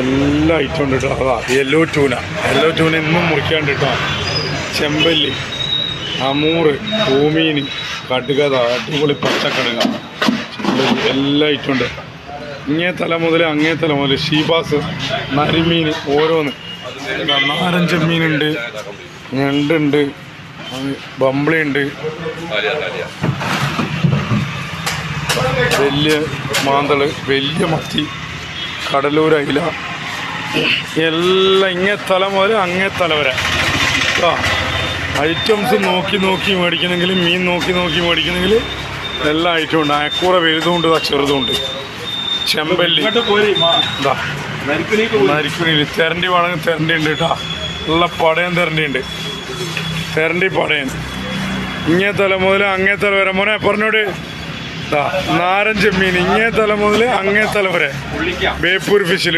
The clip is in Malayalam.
എല്ലാ ഐറ്റം ഉണ്ട് കേട്ടോ. അതാ യെല്ലോ ടൂന ഇന്നും മുറിക്കാണ്ട് കേട്ടോ. ചെമ്പല്ലി, അമൂറ്, ഭൂമീന്, കടുകത, അടിപൊളി പച്ചക്കടുക, ചെമ്പല്ലി എല്ലാ ഐറ്റം ഉണ്ട്. ഇങ്ങേ തല മുതൽ അങ്ങേ തല മുതൽ ഷീബാസ്, നരിമീൻ ഓരോന്ന്. നാരഞ്ച മീനുണ്ട്, ഞണ്ടുണ്ട്, ബമ്പിളി ഉണ്ട്, വലിയ മാന്തള്, വലിയ മത്തി, കടലൂർ അയില, എല്ലാം ഇങ്ങേ തല മുതൽ അങ്ങേ തല വരെ ഐറ്റംസ് നോക്കി മേടിക്കണമെങ്കിൽ, മീൻ നോക്കി മേടിക്കണമെങ്കിൽ എല്ലാ ഐറ്റവും ഉണ്ട്. അയക്കൂറ വലുതുമുണ്ട്, ചെറുതുമുണ്ട്. ചെമ്പല്ലി, ഇതാ നരിക്കുനിയിൽ തെരണ്ടി വേണമെങ്കിൽ തെരണ്ടി ഉണ്ട് കേട്ടോ. നല്ല പടയൻ തെരണ്ടി ഉണ്ട്, തെരണ്ടി പടയൻ. ഇങ്ങേ തല മുതൽ അങ്ങേ തല വരെ. മോനെ പറഞ്ഞോട്. നാരഞ്ച മീൻ ഇങ്ങേ തല മുതൽ അങ്ങേ തല വരെ. ബേപ്പൂർ ഫിഷിൽ